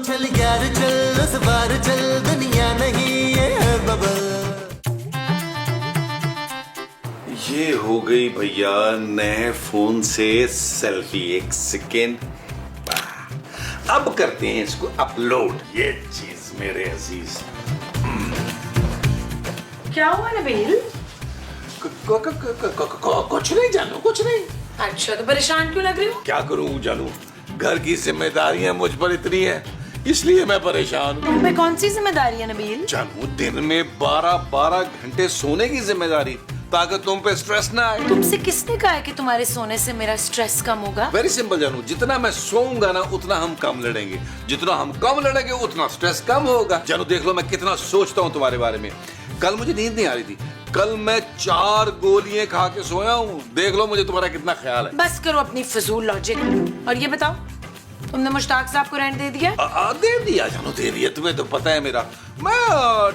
चल यार चल, उस बार चल, दुनिया नहीं ये है बबल। ये हो गई भैया नए फोन से सेल्फी। एक सेकेंड, अब करते हैं इसको अपलोड। ये चीज मेरे अजीज। क्या हुआ नबील? कुछ नहीं जानू, कुछ नहीं। अच्छा, तो परेशान क्यों लग रही हो? क्या करूं जानू, घर की जिम्मेदारियां मुझ पर इतनी है, इसलिए मैं परेशान हूँ। तुम पे कौन सी जिम्मेदारी है नबील? जानू, दिन में 12-12 घंटे सोने की जिम्मेदारी, ताकि तुम पे स्ट्रेस ना आए। तुमसे किसने कहा है कि तुम्हारे सोने से मेरा स्ट्रेस कम होगा? वेरी सिंपल जानू, जितना मैं सोऊंगा ना उतना हम कम लड़ेंगे, जितना हम कम लड़ेंगे उतना स्ट्रेस कम होगा। जानू देख लो मैं कितना सोचता हूँ तुम्हारे बारे में। कल मुझे नींद नहीं आ रही थी, कल मैं 4 गोलियां खा के सोया हूँ। देख लो मुझे तुम्हारा कितना ख्याल है। बस करो अपनी फजूल लॉजिक। और ये बताओ, तुमने मुश्ताक साहब को रेंट दे दिया? दे दिया जानू, दे दिया। तुम्हें तो पता है मेरा, मैं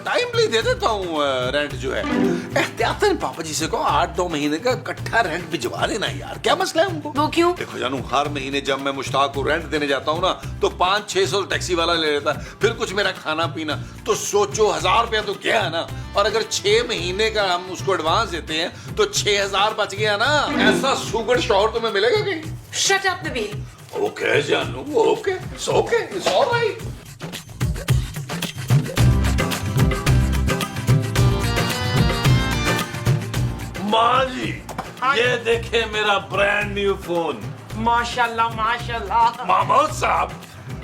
टाइमली दे देता हूँ रेंट जो है। एहतियातन पापा जी से कहो 8-9 महीने का इकट्ठा रेंट भिजवा देना यार। क्या मसला है उनको? वो क्यों? देखो जानू, हर महीने जब मैं मुश्ताक को रेंट देने जाता हूँ ना तो 500-600 टैक्सी वाला ले लेता है, फिर कुछ मेरा खाना पीना। तो सोचो 1000 रुपया तो क्या है ना। और अगर 6 महीने का हम उसको एडवांस देते हैं तो 6000 बच गया ना। ऐसा सुगर शौहर तुम्हें मिलेगा कहीं? Shut up Nabeel. ओके जानू, okay, it's okay, it's alright. माँ जी, ये देखे मेरा ब्रांड न्यू फोन। माशाल्लाह माशाल्लाह। महमूद साहब,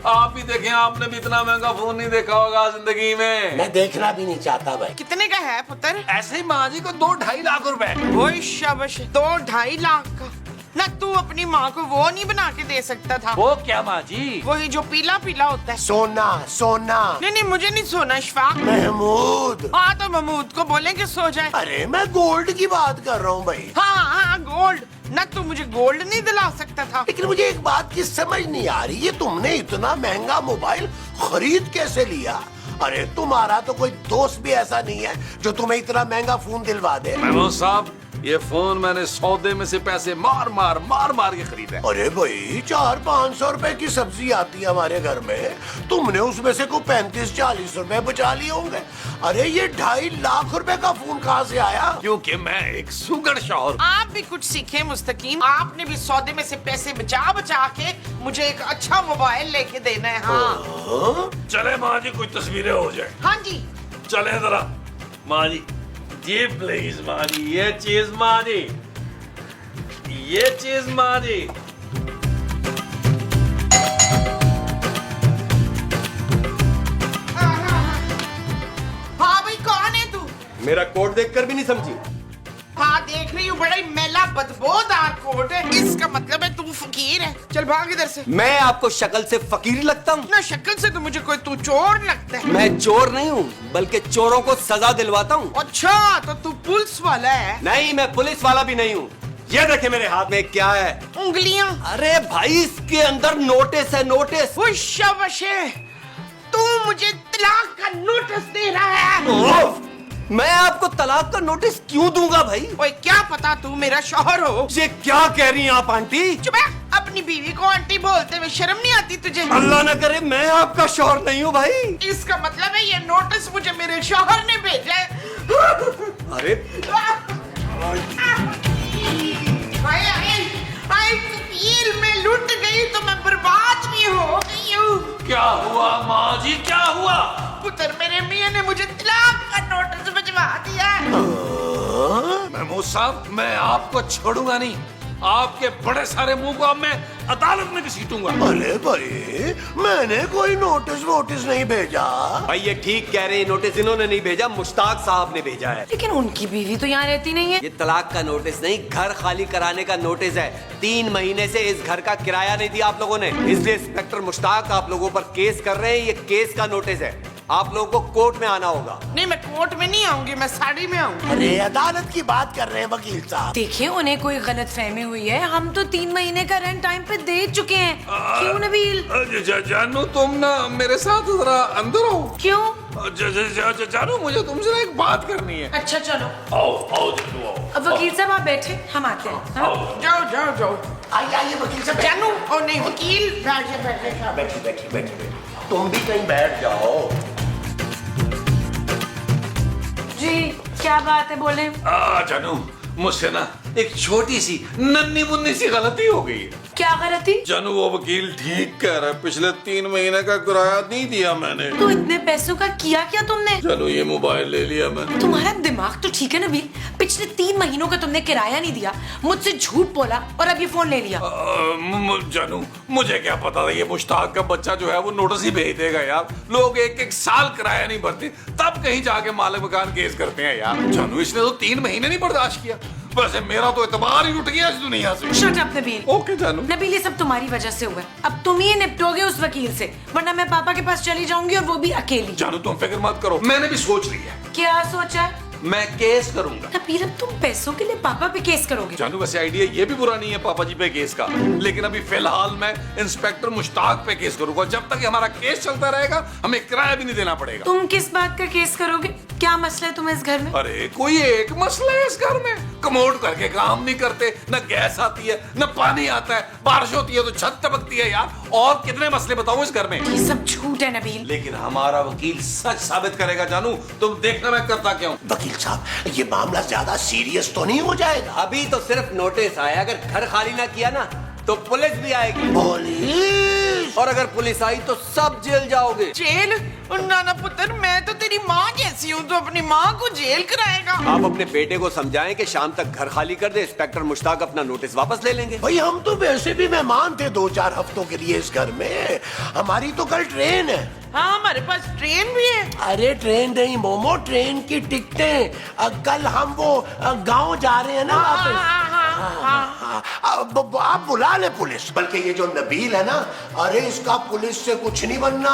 आप ही देखें, आपने भी इतना महंगा फोन नहीं देखा होगा जिंदगी में। मैं देखना भी नहीं चाहता भाई। कितने का है पुत्र? ऐसे ही माँ जी को 2-2.5 लाख रुपए। वही शाबाश, 2-2.5 लाख का ना। तू अपनी माँ को वो नहीं बना के दे सकता था? वो क्या माँ जी? वही जो पीला पीला होता है। सोना सोना। नहीं नहीं, मुझे नहीं सोना इशफाक। महमूद। हाँ तो महमूद को बोले कि सो जाए। अरे मैं गोल्ड की बात कर रहा हूँ भाई। हाँ हाँ गोल्ड ना। तू मुझे गोल्ड नहीं दिला सकता था? लेकिन मुझे एक बात की समझ नहीं आ रही, ये तुमने इतना महंगा मोबाइल खरीद कैसे लिया? अरे तुम्हारा तो कोई दोस्त भी ऐसा नहीं है जो तुम्हें इतना महंगा फोन दिलवा दे। महमूद साहब, ये फोन मैंने सौदे में से पैसे मार मार के खरीदा है। अरे भाई 400-500 रुपए की सब्जी आती है हमारे घर में, तुमने उसमें से कोई 35-40 रुपए बचा लिए होंगे। अरे ये 2.5 लाख रुपए का फोन कहाँ से आया? क्योंकि मैं एक सुगर शौहर। आप भी कुछ सीखे मुस्तकीम। आपने भी सौदे में से पैसे बचा बचा के मुझे एक अच्छा मोबाइल लेके देना है। हाँ चले माँ जी, कुछ तस्वीरें हो जाए। हाँ जी। चले जरा माँ जी, ये प्लीज माँ जी, ये चीज माँ जी, ये चीज माँ जी। हाँ भाई, कौन है तू? मेरा कोट देखकर भी नहीं समझी? हाँ देख रही हूँ, बड़ा ही मैला बदबूदार कोट है। इसका मतलब है तू फकीर है। चल भाग इधर से। मैं आपको शक्ल से फकीर लगता हूँ? ना शक्ल से तो मुझे कोई तू चोर लगता है। मैं चोर नहीं हूँ, बल्कि चोरों को सजा दिलवाता हूँ। अच्छा, तो तू पुलिस वाला है? नहीं, मैं पुलिस वाला भी नहीं हूँ। ये देखे मेरे हाथ में क्या है? उंगलियां। अरे भाई, इसके अंदर नोटिस है, नोटिस। वो शाबाश है, तू मुझे तलाक का नोटिस दे रहा है। मैं आपको तलाक का नोटिस क्यों दूंगा भाई? ओए क्या पता तू मेरा शौहर हो। ये क्या कह रही हैं आप आंटी? चुप है, अपनी बीवी को आंटी बोलते हुए शर्म नहीं आती तुझे? अल्लाह न करे मैं आपका शौहर नहीं हूँ भाई। इसका मतलब है ये नोटिस मुझे मेरे शौहर ने भेजा है। अरे वकील में लुट गई तो मैं बर्बाद भी हो गई हूँ। क्या हुआ माँ जी, क्या हुआ? पुत्र, मेरे मियाँ ने मुझे तलाक का नोटिस भिजवा दिया है। महमूद साहब, मैं आपको छोड़ूंगा नहीं। आपके बड़े सारे मुंह को अब मैं अदालत में घसीटूंगा। अरे भाई, मैंने कोई नोटिस नहीं भेजा। भाई ये ठीक कह रहे हैं, नोटिस इन्होंने नहीं भेजा, मुश्ताक साहब ने भेजा है। लेकिन उनकी बीवी तो यहाँ रहती नहीं है। ये तलाक का नोटिस नहीं, घर खाली कराने का नोटिस है। 3 महीने से इस घर का किराया नहीं दिया आप लोगों ने, इसलिए इंस्पेक्टर मुश्ताक आप लोगों पर केस कर रहे हैं। ये केस का नोटिस है, आप लोगों को कोर्ट में आना होगा। नहीं, मैं कोर्ट में नहीं आऊंगी, मैं साड़ी में आऊंगी। अरे अदालत की बात कर रहे हैं वकील साहब। देखिए, उन्हें कोई गलत फहमी हुई है। हम तो 3 महीने का रेंट टाइम पे दे चुके हैं। क्यों नबील? जानू, तुम ना मेरे साथ जरा अंदर आओ। क्यों? जानू, मुझे तुमसे एक बात करनी है। अच्छा चलो। आओ जानू, आओ। अब वकील साहब आप बैठे, हम आते हैं। हाँ? जाओ। आइए वकील साहब। जानू, ओ नहीं वकील, बैठिए। बैठी। तुम भी कहीं बैठ जाओ। जी क्या बात है, बोले। जानू, मुझसे ना एक छोटी सी नन्ही मुन्नी सी गलती हो गई है। क्या गलती? जानू, वो वकील ठीक कह रहा है, पिछले 3 महीने का किराया नहीं दिया मैंने। तो इतने पैसों का किया क्या तुमने? जानू, ये मोबाइल ले लिया मैंने। तुम्हारा दिमाग तो ठीक है नबील, पिछले 3 महीनों का तुमने किराया नहीं दिया, मुझसे झूठ बोला और अब ये फोन ले लिया। जानू, मुझे क्या पता था ये मुश्ताक का बच्चा जो है वो नोटिस ही भेज देगा यार। लोग 1-1 साल किराया नहीं भरते, तब कहीं जाके मालिक मकान केस करते हैं यार। जानू, इसने तो 3 महीने नहीं बर्दाश्त किया। वैसे मेरा तो एतबार ही उठ गया इस दुनिया से। Shut up Nabeel. ओके जानू। नबील, ये सब तुम्हारी वजह से हुआ है। अब तुम ही निपटोगे उस वकील से, वरना मैं पापा के पास चली जाऊंगी और वो भी अकेली। जानू, तुम फिक्र मत करो, मैंने भी सोच लिया है। क्या सोचा है? मैं केस करूंगा। नबील, अब तुम पैसों के लिए पापा पे केस करोगे? जानू, वैसे आइडिया ये भी बुरा नहीं है पापा जी पे केस का, लेकिन अभी फिलहाल मैं इंस्पेक्टर मुश्ताक पे केस करूंगा। जब तक हमारा केस चलता रहेगा हमें किराया भी नहीं देना पड़ेगा। तुम किस बात का केस करोगे? क्या मसला है तुम्हें इस घर में? अरे कोई एक मसला है इस घर में। कमोड करके काम नहीं करते, न गैस आती है न पानी आता है, बारिश होती है तो छत टपकती है यार। और कितने मसले बताऊं इस घर में। ये सब झूठ है नबील। लेकिन हमारा वकील सच साबित करेगा जानू, तुम देखना मैं करता क्या हूं। वकील साहब, ये मामला ज्यादा सीरियस तो नहीं हो जाएगा? अभी तो सिर्फ नोटिस आया, अगर घर खाली ना किया ना तो पुलिस भी आएगी। पुलिस? और अगर पुलिस आई तो सब जेल जाओगे। जेल? नाना पुत्र, मैं तो तेरी माँ जैसी हूँ, तो अपनी माँ को जेल कराएगा? आप अपने बेटे को समझाएं कि शाम तक घर खाली कर दे, इंस्पेक्टर मुश्ताक अपना नोटिस वापस ले लेंगे। भाई, हम तो वैसे भी मेहमान थे 2-4 हफ्तों के लिए इस घर में। हमारी तो कल ट्रेन है। हाँ, हमारे पास ट्रेन भी है। अरे ट्रेन नहीं मोमो, ट्रेन की टिकटें। कल हम वो गांव जा रहे हैं ना वापस। आप बुला ले पुलिस। बल्कि ये जो नबील है ना, अरे इसका पुलिस से कुछ नहीं बनना।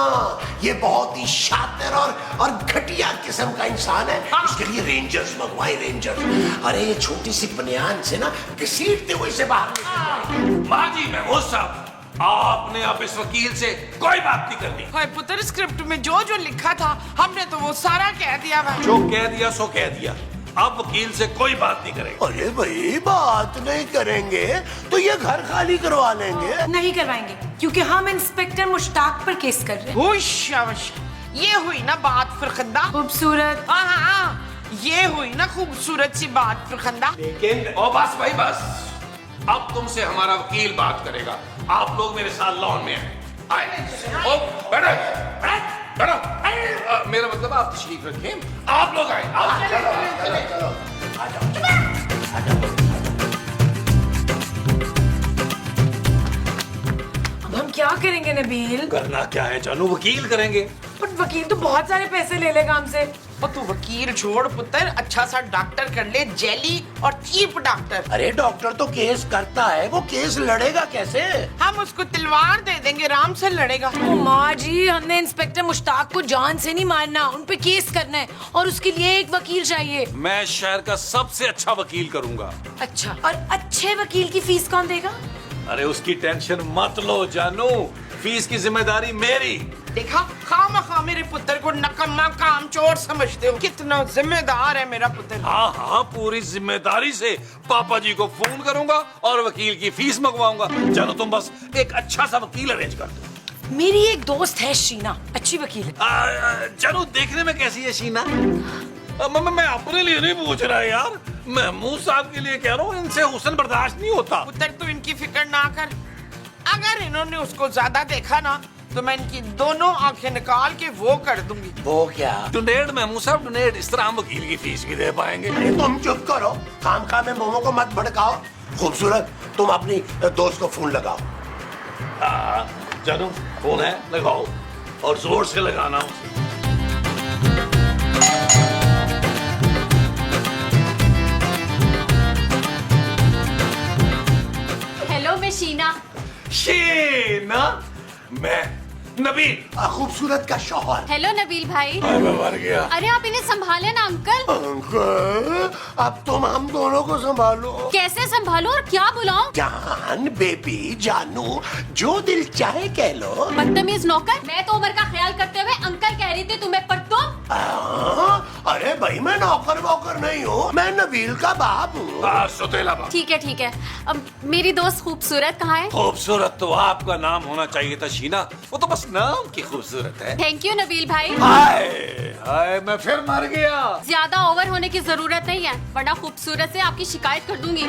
ये बहुत ही शातिर और घटिया किस्म का इंसान है। इसके लिए रेंजर्स मंगवाए, रेंजर्स। अरे ये छोटी सी बनियान से ना घसीटते हुए इसे बाहर। माँ जी, महमूद साहब, आपने अब इस वकील से कोई बात नहीं करनी। हाय पुत्र, स्क्रिप्ट में जो जो लिखा था हमने तो वो सारा कह दिया भाई। जो कह दिया सो कह दिया, अब वकील से कोई बात नहीं करेगा। अरे भाई, बात नहीं करेंगे तो ये घर खाली करवा लेंगे। नहीं करवाएंगे, क्योंकि हम इंस्पेक्टर मुश्ताक पर केस कर रहे हैं। होश अवश। ये हुई ना बात फरखंदा। खूबसूरत। हाँ हाँ हाँ, ये हुई ना खूबसूरत सी बात फरखंदा। लेकिन ओ बस भाई बस, अब तुमसे हमारा वकील बात करेगा। आप लोग मेरे साथ लॉन में आए। ओ बैठो बैठो। मेरा मतलब आप तशरीफ रखें, आप लोग आए। अब हम क्या करेंगे नबील? करना क्या है जानू, वकील करेंगे। पर वकील तो बहुत सारे पैसे ले लेगा हमसे। और तू वकील छोड़ पुत्र, अच्छा सा डॉक्टर कर ले, जेली और चीप डॉक्टर। अरे डॉक्टर तो केस करता है, वो केस लड़ेगा कैसे? हम उसको तलवार दे देंगे, आराम से लड़ेगा। ओ माँ जी, हमने इंस्पेक्टर मुश्ताक को जान से नहीं मारना, उन पे केस करना है और उसके लिए एक वकील चाहिए। मैं शहर का सबसे अच्छा वकील करूंगा। अच्छा, और अच्छे वकील की फीस कौन देगा? अरे उसकी टेंशन मत लो जानू, फीस की जिम्मेदारी मेरी। देखा, खामखा मेरे पुत्र को नकम्मा कामचोर समझते हो। कितना जिम्मेदार है मेरा पुत्र। हाँ हाँ, पूरी जिम्मेदारी से पापा जी को फोन करूंगा और वकील की फीस मंगवाऊंगा। चलो तुम बस एक अच्छा सा वकील अरेंज कर दो। मेरी एक दोस्त है शीना, अच्छी वकील है। चलो, देखने में कैसी है शीना? मैं अपने लिए नहीं पूछ रहा यार, महमूद साहब के लिए कह रहा हूँ। इनसे हुस्न बर्दाश्त नहीं होता। पुत्र तू इनकी फिक्र ना कर, अगर इन्होंने उसको ज्यादा देखा ना तो मैं इनकी दोनों आंखें निकाल के वो कर दूंगी। वो क्या? डोनेट महमूद साहब, डोनेट। इस तरह हम वकील की फीस भी दे पाएंगे। अरे तुम चुप करो, काम काम में मोमो को मत भड़काओ। खूबसूरत, तुम अपनी दोस्त को फोन लगाओ। चलो, फोन है, लगाओ और जोर से लगाना। हेलो, मैं शीना। शीना, मैं नबील, खूबसूरत का शौहर। हेलो नबील भाई। मैं मर गया। अरे आप इन्हें संभाले ना अंकल। अंकल, अब तुम हम दोनों को संभालो। कैसे संभालो और क्या बुलाऊं? जान, बेबी, जानू, जो दिल चाहे कह लो। बदतमीज नौकर, मैं तो उम्र का ख्याल करते हुए अंकल कह रही थी तुम्हें, पर तुम। अरे भाई मैं नौकर वोकर नहीं हूँ, मैं नबील का बाप हूँ। सुतेला बाप। ठीक है। अब मेरी दोस्त खूबसूरत कहाँ है? खूबसूरत तो आपका नाम होना चाहिए था शीना, वो तो बस नाम की खूबसूरत है। थैंक यू नबील भाई। हाय हाय मैं फिर मर गया। ज्यादा ओवर होने की जरूरत नहीं है, वरना खूबसूरत से आपकी शिकायत कर दूंगी।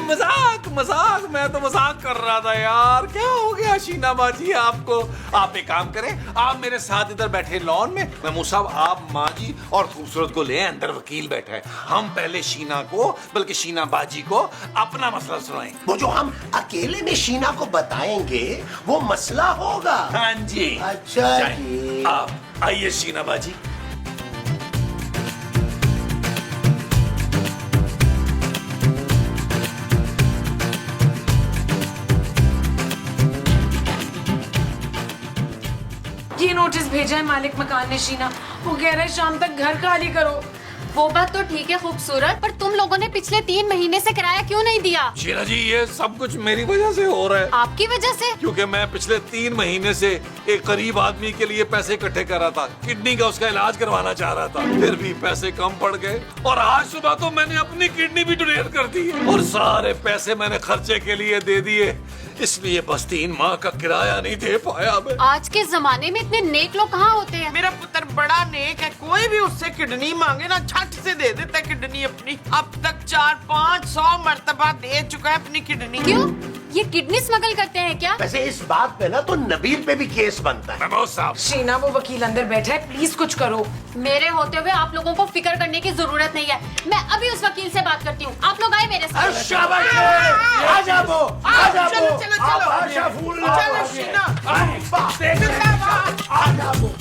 मजाक मजाक, मैं तो मजाक कर रहा था यार। क्या हो गया शीना बाजी आपको? आप एक काम करें, आप मेरे साथ इधर बैठे लॉन में, मैं मुसाब आप माँ जी और खूबसूरत को ले, अंदर वकील बैठा है। हम पहले शीना को, बल्कि शीना बाजी को अपना मसला सुनाएं। वो जो हम अकेले में शीना को बताएंगे वो मसला होगा। हाँ जी। अच्छा जाएं। जी। आप आइए शीना बाजी। ये नोटिस भेजा है मालिक मकान ने शीना, वो कह रहा है शाम तक घर खाली करो। वो बात तो ठीक है खूबसूरत, पर तुम लोगों ने पिछले 3 महीने से किराया क्यों नहीं दिया? शीना जी ये सब कुछ मेरी वजह से हो रहा है, आपकी वजह से? क्योंकि मैं पिछले 3 महीने से एक गरीब आदमी के लिए पैसे इकट्ठे कर रहा था, किडनी का उसका इलाज करवाना चाह रहा था। फिर भी पैसे कम पड़ गए और आज सुबह तो मैंने अपनी किडनी भी डोनेट कर दी है और सारे पैसे मैंने खर्चे के लिए दे दिए, इसलिए बस 3 माह का किराया नहीं दे पाया मैं। आज के जमाने में इतने नेक लोग कहाँ होते हैं? मेरा पुत्र बड़ा नेक है, कोई भी उससे किडनी मांगे ना झट से दे देता है किडनी अपनी। अब तक 400-500 मर्तबा दे चुका है अपनी किडनी। क्यों? ये किडनी स्मगल करते हैं क्या? वैसे इस बात पे ना तो नबील पे भी केस बनता है। महमूद साहब, शीना वो वकील अंदर बैठा है, प्लीज कुछ करो। मेरे होते हुए आप लोगों को फिक्र करने की जरूरत नहीं है। मैं अभी उस वकील से बात करती हूँ, आप लोग आए मेरे साथ। शाबाश, आ जाओ, आ जाओ, चलो, चलो, चलो। आप आशा फूल लो। चलो, शीना। आ जाओ।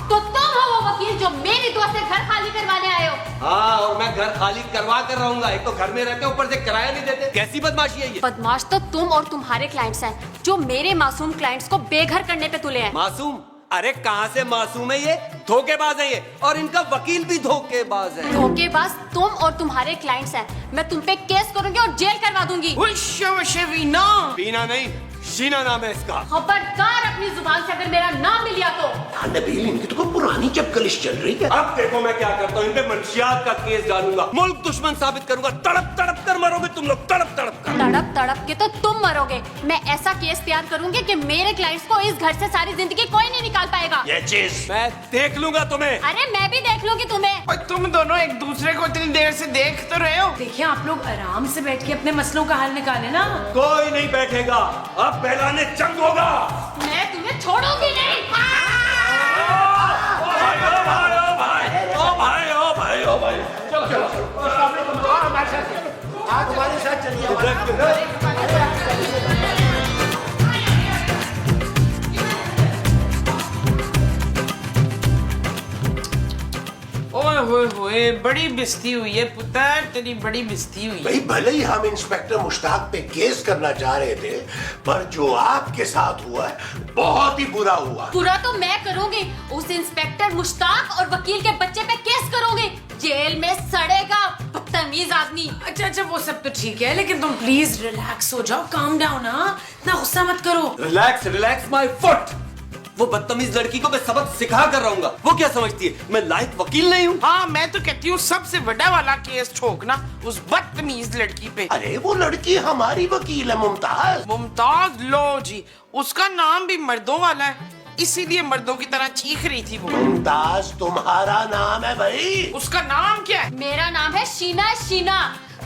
तो तुम हो वो वकील जो मेरी दोस्त से घर खाली करवाने आए हो? हाँ, और मैं घर खाली करवा कर रहूंगा। एक तो घर में रहते ऊपर से किराया नहीं देते। कैसी बदमाशी है ये? बदमाश तो तुम और तुम्हारे क्लाइंट्स हैं, जो मेरे मासूम क्लाइंट्स को बेघर करने पे तुले हैं। मासूम? अरे कहाँ से मासूम है ये? धोखेबाज है ये, और इनका वकील भी धोखेबाज है। धोखेबाज तुम और तुम्हारे क्लाइंट्स हैं। मैं तुम पे केस करूंगी और जेल करवा दूंगी। वीना। बीना नहीं, शीना नाम है इसका। खबरदार अपनी जुबान से अगर मेरा नाम भी लिया तो। नबील इनकी तो कोई पुरानी चपकलिश चल रही है। अब देखो मैं क्या करता हूँ, इन पे मंशियात का केस डालूंगा, मुल्क दुश्मन साबित करूंगा। तड़प तड़प कर मरोगे तुम लोग, तड़प तड़प कर। तड़प तड़प के तो तुम मरोगे। मैं ऐसा केस तैयार करूंगी कि मेरे क्लाइंट्स को इस घर से सारी जिंदगी कोई नहीं निकाल पाएगा। ये चीज मैं देख लूंगा तुम्हें। अरे मैं भी देख लूंगी तुम्हें। और तुम दोनों एक दूसरे को इतनी देर से देख तो रहे हो। देखिए आप लोग आराम से बैठ के अपने मसलों का हल निकाले ना। कोई नहीं बैठेगा, अब पहलाने जंग होगा। मैं तुम्हें छोड़ूंगी नहीं। ओ भाई चलो हमारे साथ चलिए। ओए होए, बड़ी बिस्ती हुई है पुत्र, तेरी बड़ी बिस्ती हुई है। भाई भले ही हम इंस्पेक्टर मुश्ताक पे केस करना चाह रहे थे, पर जो आपके साथ हुआ है बहुत ही बुरा हुआ। पूरा तो मैं करूंगी, उस इंस्पेक्टर मुश्ताक और वकील के बच्चे पे केस करूंगी। जेल में सड़ेगा बदतमीज आदमी। अच्छा वो सब तो ठीक है, लेकिन तुम प्लीज रिलैक्स हो जाओ, काम डाउन। इतना गुस्सा मत करो। Relax relax my foot. वो बदतमीज लड़की को मैं सबक सिखा कर रहूंगा। वो क्या समझती है मैं लायक वकील नहीं हूँ? हाँ, मैं तो कहती हूँ सबसे बड़ा वाला केस ठोकना उस बदतमीज लड़की पे। अरे वो लड़की हमारी वकील है, मुमताज। मुमताज? लो जी, उसका नाम भी मर्दों वाला है, इसीलिए मर्दों की तरह चीख रही थी वो। मुमताज तुम्हारा नाम है भाई? उसका नाम क्या है? मेरा नाम है शीना। शीना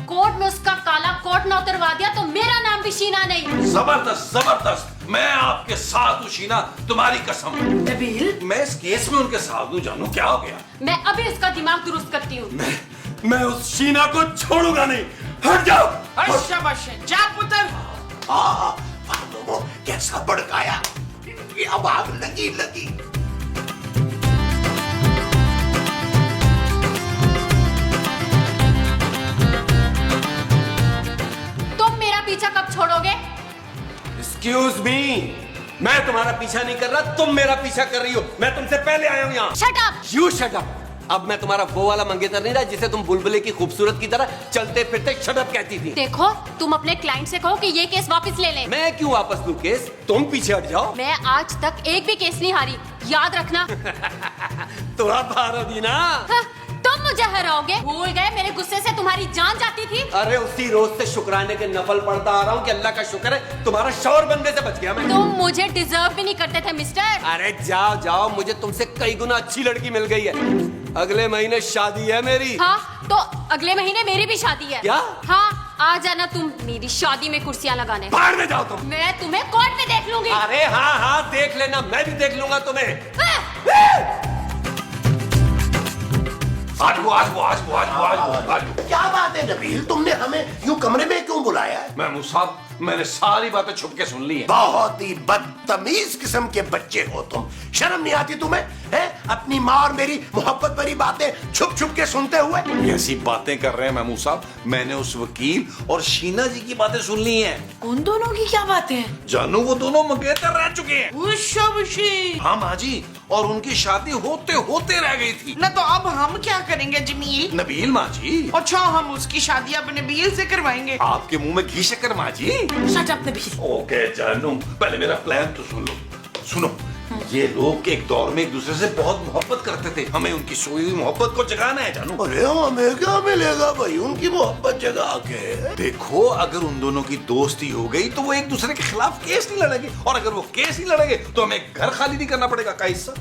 कोर्ट में उसका काला कोट न उतरवा दिया तो मेरा नाम भी शीना नहीं। जबरदस्त जबरदस्त, मैं आपके साथ हूँ शीना, तुम्हारी कसम। नबील मैं इस केस में उनके साथ हूँ, जानू क्या हो गया। मैं अभी इसका दिमाग दुरुस्त करती हूँ। मैं उस शीना को छोड़ूंगा नहीं। हट जाओ। शाबाश, जा पुत्र। फानो कैसा भड़काया, अब आग लगी। तुम मेरा पीछा कब छोड़ोगे? एक्सक्यूज मी, मैं तुम्हारा पीछा नहीं कर रहा, तुम मेरा पीछा कर रही हो। मैं तुमसे पहले आया हूँ यहाँ। Shut up. You shut up. अब मैं तुम्हारा वो वाला मंगेतर नहीं रहा जिसे तुम बुलबुले की खूबसूरत की तरह चलते फिरते शट अप कहती थी। देखो तुम अपने क्लाइंट से कहो कि ये केस वापस ले लें। मैं क्यों वापस लूं केस? तुम पीछे हट जाओ। मैं आज तक एक भी केस नहीं हारी, याद रखना। तो अब हारोगी ना? हाँ, तुम मुझे हराओगे? भूल गए मेरे गुस्से से तुम्हारी जान जाती थी। अरे उसी रोज से शुक्राने के नफल पढ़ता आ रहा हूँ कि अल्लाह का शुक्र है तुम्हारा शौहर बनने से बच गया मैं। तुम मुझे डिजर्व भी नहीं करते थे मिस्टर। अरे जाओ जाओ, मुझे तुमसे कई गुना अच्छी लड़की मिल गई है। अगले महीने शादी है मेरी। हाँ तो अगले महीने मेरी भी शादी है। क्या? हाँ आ जाना तुम मेरी शादी में कुर्सियाँ लगाने। बाहर में जाओ तुम। मैं तुम्हें कोर्ट में देख लूंगी। अरे हाँ हाँ देख लेना, मैं भी देख लूंगा तुम्हें। आज क्या बात है नबील, तुमने हमें यूं कमरे में क्यों बुलाया है? महमूद साहब, मैंने सारी बातें छुप के सुन ली है। बहुत ही बदतमीज किस्म के बच्चे हो तुम। शर्म नहीं आती तुम्हें? हैं? अपनी माँ और मेरी मोहब्बत भरी बातें छुप छुप के सुनते हुए। ऐसी बातें कर रहे हैं महमूद साहब, मैंने उस वकील और शीना जी की बातें सुन ली हैं। उन दोनों की क्या बातें हैं? जानू वो दोनों मंगेतर रह चुके हैं। शाबाशी। हाँ माँ जी, और उनकी शादी होते होते रह गई थी। ना तो अब हम क्या करेंगे जमील? नबील माँ जी। अच्छा हम उसकी शादी अब नबील से करवाएंगे। आपके मुंह में घी शक्कर माँ जी। Shut up Nabeel. ओके जानू, पहले मेरा प्लान तो सुन लो। सुनो, ये लोग एक दौर में एक दूसरे से बहुत मोहब्बत करते थे, हमें उनकी सोई हुई मोहब्बत को जगाना है जानू। अरे हमें क्या मिलेगा भाई उनकी मोहब्बत जगा के? देखो, अगर उन दोनों की दोस्ती हो गई तो वो एक दूसरे के खिलाफ केस नहीं लड़ेंगे, और अगर वो केस नहीं लड़ेंगे तो हमें घर खाली नहीं करना पड़ेगा। का हिस्सा?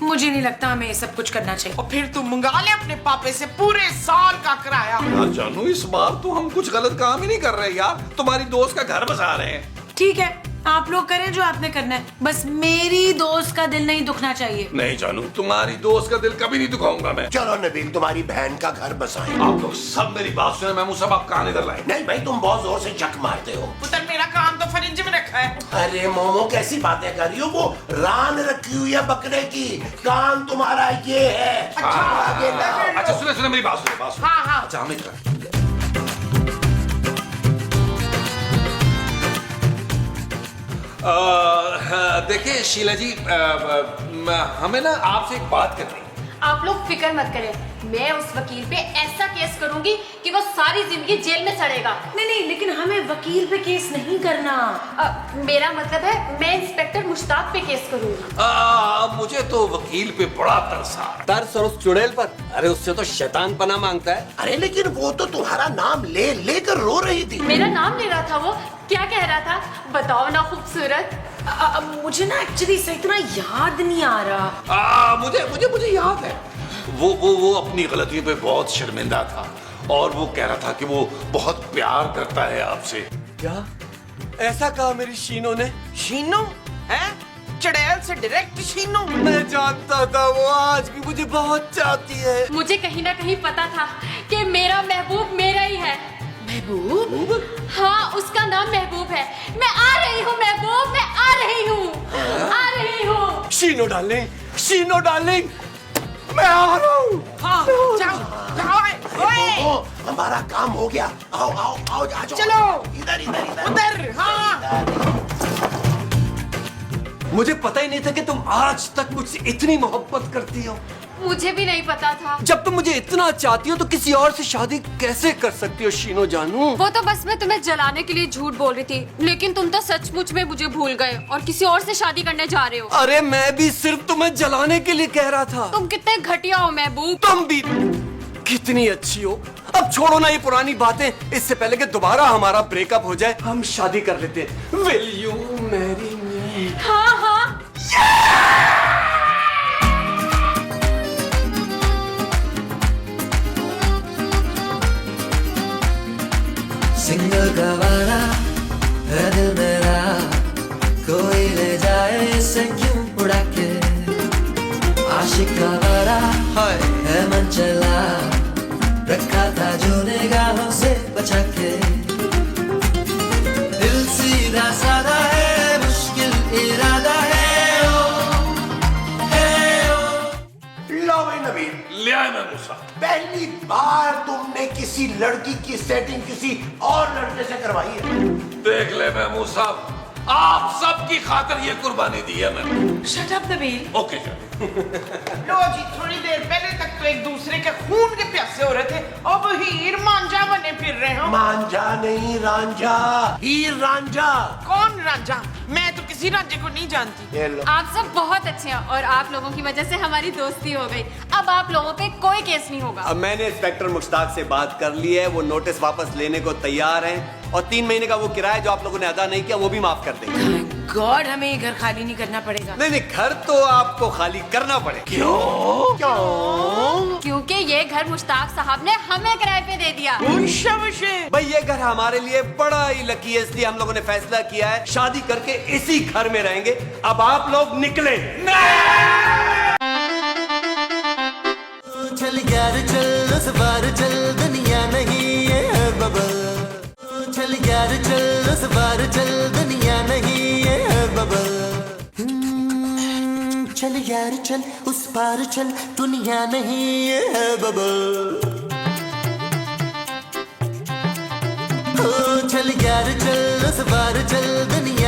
मुझे नहीं लगता हमें ये सब कुछ करना चाहिए। और फिर तुम मंगा ले अपने पापे से पूरे साल का किराया। यार जानू, इस बार तो हम कुछ गलत काम ही नहीं कर रहे यार, तुम्हारी दोस्त का घर बसा रहे हैं। ठीक है, आप लोग करें जो आपने करना है, बस मेरी दोस्त का दिल नहीं दुखना चाहिए। नहीं जानू, तुम्हारी दोस्त का दिल कभी नहीं दुखाऊंगा मैं। चलो नबील, तुम्हारी बहन का घर बसाएं। आप लोग सब मेरी बात सुने, महमूद साहब आप कान इधर लाए। नहीं भाई, तुम बहुत जोर से चक मारते हो। पुत्र मेरा काम तो फ्रिज में रखा है। अरे मोमो, कैसी बातें कर रही हो? वो रान रखी हुई है बकरे की, काम तुम्हारा ये है। आगे बढ़ो। अच्छा सुने मेरी बात सुने। हाँ हाँ। अच्छा हमें कर देखिए शीला जी, हमें ना आपसे एक बात करनी है। आप लोग फिक्र मत करें, मैं उस वकील पे ऐसा केस करूंगी कि वो सारी जिंदगी जेल में सड़ेगा। नहीं, लेकिन हमें वकील पे केस नहीं करना। मेरा मतलब है मैं इंस्पेक्टर मुश्ताक पे केस करूंगी। मुझे तो वकील पे बड़ा तरस आ रहा है। तरस और उस चुड़ैल पर? अरे उससे तो शैतान पना मांगता है। अरे लेकिन वो तो तुम्हारा नाम लेकर रो रही थी। मेरा नाम ले रहा था वो, क्या कह रहा था बताओ ना खूबसूरत। मुझे ना एक्चुअली सही इतना याद नहीं आ रहा। मुझे याद है, वो अपनी गलतियों पे बहुत शर्मिंदा था, और वो कह रहा था कि वो बहुत प्यार करता है आपसे। क्या ऐसा कहा मेरी शीनो ने? शीनो है? चड़ैल से डायरेक्ट शीनो? मैं जानता था वो आज भी मुझे बहुत चाहती है। मुझे कहीं ना कहीं पता था कि मेरा महबूब मेरा ही है। महबूब? हाँ उसका नाम महबूब है। मैं आ रही हूँ महबूब, मैं आ रही हूँ, आ रही हूँ। शीनो डार्लिंग, मैं आ रहा हूँ। हाँ जाओ जाओ। ओए ओ, हमारा काम हो गया। आओ आओ आओ, आ जाओ। चलो। इधर। उधर। हाँ मुझे पता ही नहीं था कि तुम आज तक मुझसे इतनी मोहब्बत करती हो। मुझे भी नहीं पता था। जब तुम मुझे इतना चाहती हो तो किसी और से शादी कैसे कर सकती हो शीनो जानू? वो तो बस मैं तुम्हें जलाने के लिए झूठ बोल रही थी, लेकिन तुम तो सचमुच में मुझे भूल गए और किसी और से शादी करने जा रहे हो। अरे मैं भी सिर्फ तुम्हें जलाने के लिए कह रहा था। तुम कितने घटिया हो महबूब। तुम भी कितनी अच्छी हो। अब छोड़ो ना ये पुरानी बातें, इससे पहले कि दोबारा हमारा ब्रेकअप हो जाए हम शादी कर लेते हैं। Will you marry me? हाँ हाँ। सिंगल गवारा है दिल मेरा, कोई ले जाए इसे क्यों उड़ा के। आशिक गवारा है मन चला, रखा था जो निगाहों से बचा के। दिल सीधा साधा है, मुश्किल इरादा है ओ। लो भाई नबील, ले आए महमूद साहब। पहली बार तुमने किसी लड़की की सेटिंग किसी और लड़के से करवाई है। देख ले महमूद साहब, आप सबकी खातिर ये कुर्बानी दी है मैंने। Shut up Nabeel. ओके चलिए। लो जी, थोड़ी देर पहले तक तो एक दूसरे के खून के प्यासे हो रहे थे, अब हीर मांझा बने फिर रहे हो। मांझा नहीं रांझा, हीर रांझा। कौन रांझा? मैं तो किसी रांझे को नहीं जानती। ये लो। आप सब बहुत अच्छे हैं और आप लोगों की वजह से हमारी दोस्ती हो गई। अब आप लोगों पे कोई केस नहीं होगा। अब मैंने इंस्पेक्टर मुश्ताक से बात कर ली है, वो नोटिस वापस लेने को तैयार हैं और 3 महीने का वो किराया जो आप लोगों ने अदा नहीं किया वो भी माफ कर देंगे। गॉड, हमें ये घर खाली नहीं करना पड़ेगा। नहीं, घर तो आपको खाली करना पड़ेगा। क्यों क्यों? क्योंकि ये घर मुश्ताक साहब ने हमें किराए पे दे दिया। भाई ये घर हमारे लिए बड़ा ही लकी है, इसलिए हम लोगों ने फैसला किया है शादी करके इसी घर में रहेंगे। अब आप लोग निकले। चल यार चल उस बार चल, दुनिया नहीं है बबल। चल यार चल उस बार चल, दुनिया नहीं है बबल। चल यार चल उस पार चल, दुनिया नहीं है बबल। चल यार चल उस बार चल, दुनिया